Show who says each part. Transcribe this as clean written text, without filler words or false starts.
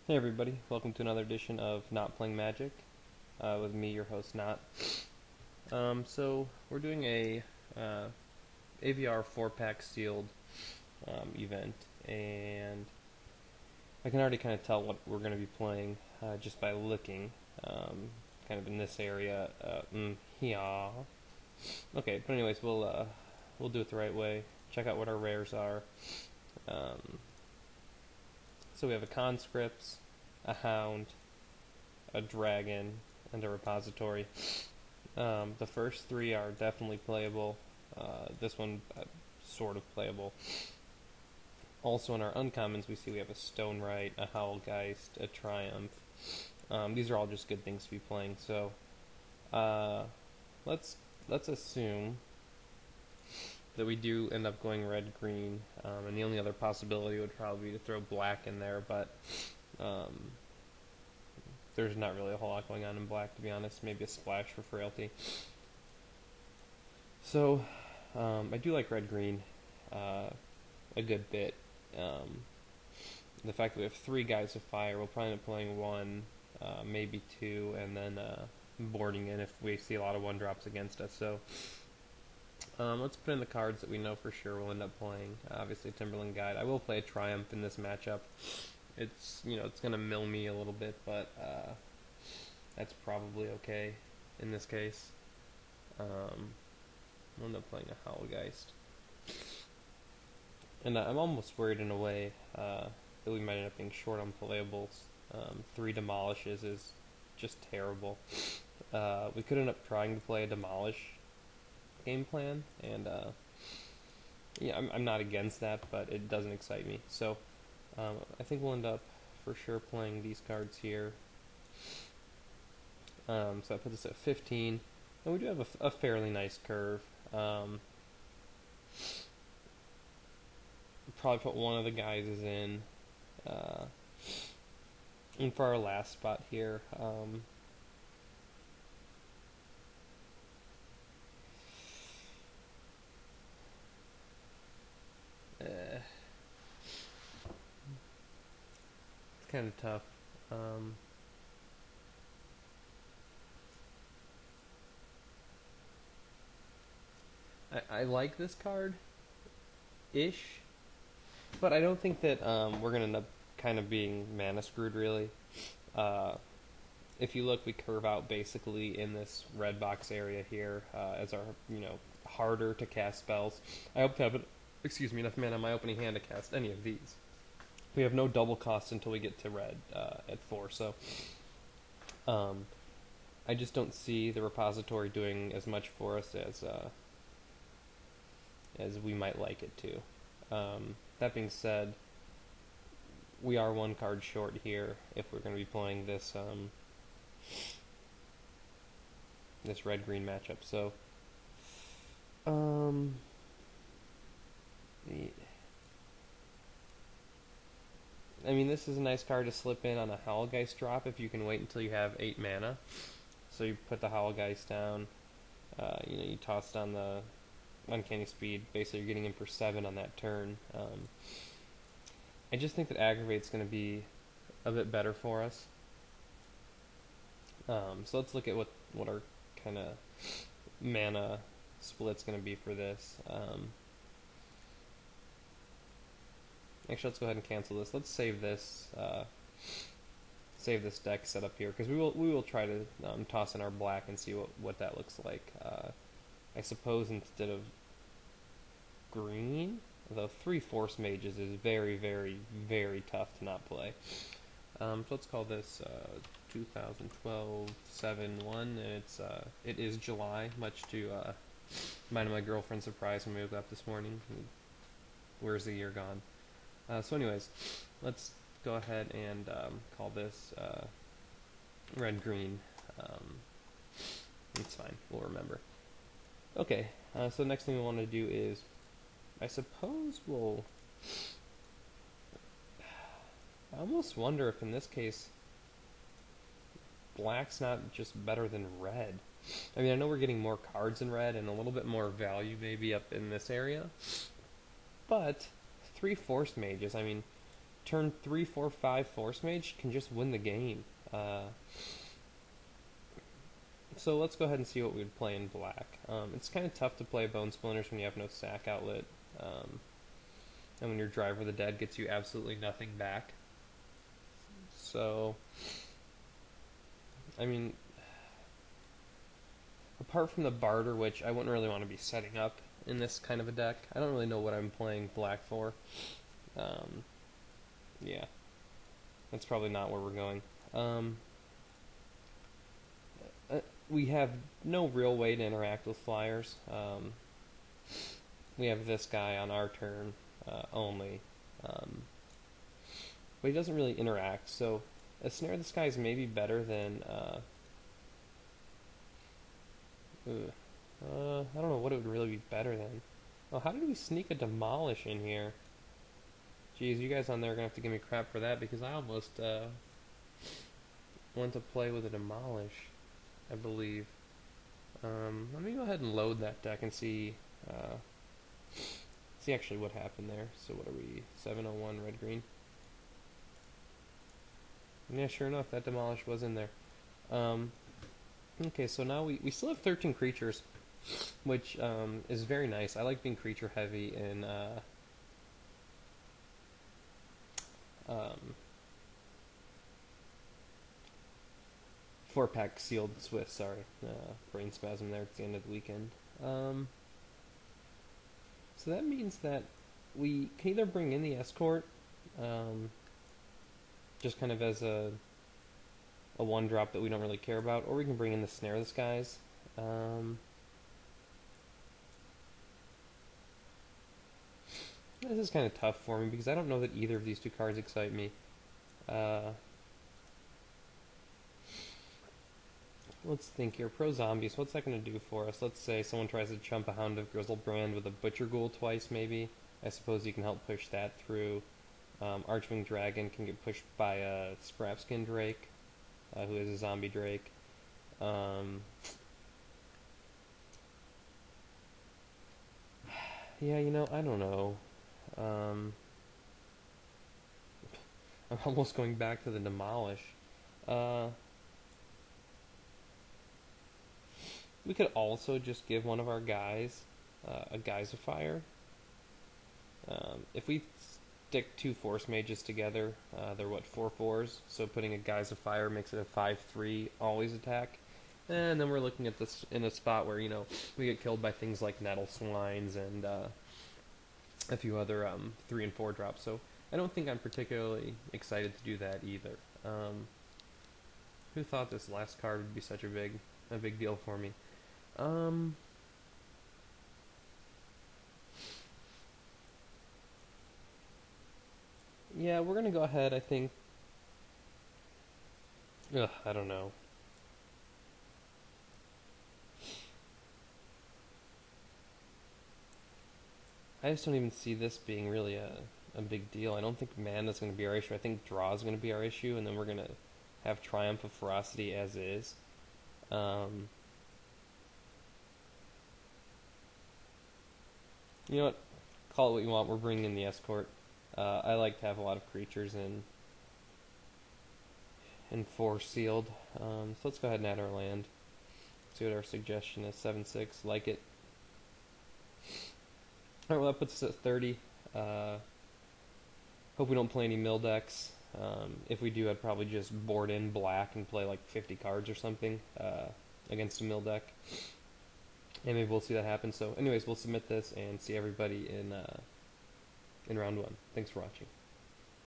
Speaker 1: Hey everybody, welcome to another edition of Not Playing Magic, with me, your host, Not. So we're doing a AVR 4-pack sealed event, and I can already kind of tell what we're going to be playing just by looking, kind of in this area. Yeah. Okay, but anyways, we'll do it the right way. Check out what our rares are. Um, so we have a conscripts, a hound, a dragon, and a repository. The first three are definitely playable. This one, sort of playable. Also in our uncommons, we see we have a Stonewright, a Howlgeist, a Triumph. These are all just good things to be playing. So let's assume that we do end up going red-green, and the only other possibility would probably be to throw black in there, but there's not really a whole lot going on in black, to be honest. Maybe a splash for frailty. So, I do like red-green a good bit. The fact that we have three guys of fire, we'll probably end up playing one, maybe two, and then boarding in if we see a lot of one-drops against us. So, let's put in the cards that we know for sure we'll end up playing. Obviously, Timberland Guide. I will play a Triumph in this matchup. It's going to mill me a little bit, but that's probably okay in this case. I'll end up playing a Howlgeist. And I'm almost worried in a way that we might end up being short on playables. 3 demolishes is just terrible. We could end up trying to play a demolish game plan, and yeah, I'm not against that, but it doesn't excite me. So I think we'll end up for sure playing these cards here. So I put this at 15, and we do have a fairly nice curve. Probably put one of the guys in. And for our last spot here, it's kind of tough. I like this card-ish, but I don't think that we're going to end up kind of being mana screwed, really. If you look, we curve out basically in this red box area here as our, harder to cast spells. I hope to have enough mana in my opening hand to cast any of these. We have no double cost until we get to red at 4, so I just don't see the repository doing as much for us as we might like it to. That being said, we are one card short here if we're going to be playing this this red-green matchup. So, I mean, this is a nice card to slip in on a Howlgeist drop if you can wait until you have 8 mana. So you put the Howlgeist down, you toss down the Uncanny Speed. Basically, you're getting in for 7 on that turn. I just think that Aggravate's going to be a bit better for us. So let's look at what our kind of mana split's going to be for this. Actually, let's go ahead and cancel this. Let's save this deck setup here, because we will try to toss in our black and see what that looks like. I suppose instead of green, though 3 Forcemages is very, very, very tough to not play. So let's call this 2012-7-1, and it is July, much to mine and my girlfriend's surprise when we woke up this morning. Where's the year gone? So anyways, let's go ahead and call this red-green. It's fine, we'll remember. Okay, so the next thing we want to do is, I suppose I almost wonder if in this case black's not just better than red. I mean, I know we're getting more cards in red and a little bit more value maybe up in this area, but 3 Forcemages, I mean, turn 3, 4, 5 Forcemage can just win the game. So let's go ahead and see what we would play in black. It's kind of tough to play Bone Splinters when you have no sack outlet, and when your Driver of the Dead gets you absolutely nothing back. So, I mean, apart from the barter, which I wouldn't really want to be setting up in this kind of a deck, I don't really know what I'm playing black for. Yeah, that's probably not where we're going. We have no real way to interact with flyers. We have this guy on our turn only, but he doesn't really interact, so a Snare of the Sky is maybe better than I don't know what it would really be better than. Oh, how did we sneak a Demolish in here? Jeez, you guys on there are going to have to give me crap for that, because I almost went to play with a Demolish, I believe. Let me go ahead and load that deck and see actually what happened there. So what are we, 701 red-green? Yeah, sure enough, that Demolish was in there. Okay, so now we still have 13 creatures, which is very nice. I like being creature heavy in 4-pack sealed Swift, sorry. Brain spasm there at the end of the weekend. So that means that we can either bring in the Escort, just kind of as a 1-drop that we don't really care about, or we can bring in the Snare of the Skies. This is kind of tough for me, because I don't know that either of these two cards excite me. Let's think here. Pro Zombies, what's that going to do for us? Let's say someone tries to chump a Hound of Grizzlebrand with a Butcher Ghoul twice, maybe. I suppose you can help push that through. Archwing Dragon can get pushed by a Scrapskin Drake, who is a zombie Drake. Yeah, you know, I don't know. I'm almost going back to the Demolish. We could also just give one of our guys a Geysifier. If we stick 2 Force Mages together, they're what, 4/4s, so putting a Geysifier makes it a 5/3 always attack. And then we're looking at this in a spot where, you know, we get killed by things like Nettle Swines and a few other 3 and 4 drops. So I don't think I'm particularly excited to do that either. Who thought this last card would be such a big deal for me? Yeah, we're gonna go ahead, I think. I don't know. I just don't even see this being really a big deal. I don't think mana's going to be our issue. I think draw is going to be our issue, and then we're going to have Triumph of Ferocity as is. You know what? Call it what you want. We're bringing in the Escort. I like to have a lot of creatures in 4 sealed. So let's go ahead and add our land. See what our suggestion is. 7/6. Like it. Alright, well that puts us at 30. Hope we don't play any mill decks. If we do, I'd probably just board in black and play like 50 cards or something against a mill deck. And maybe we'll see that happen. So anyways, we'll submit this and see everybody in round 1. Thanks for watching.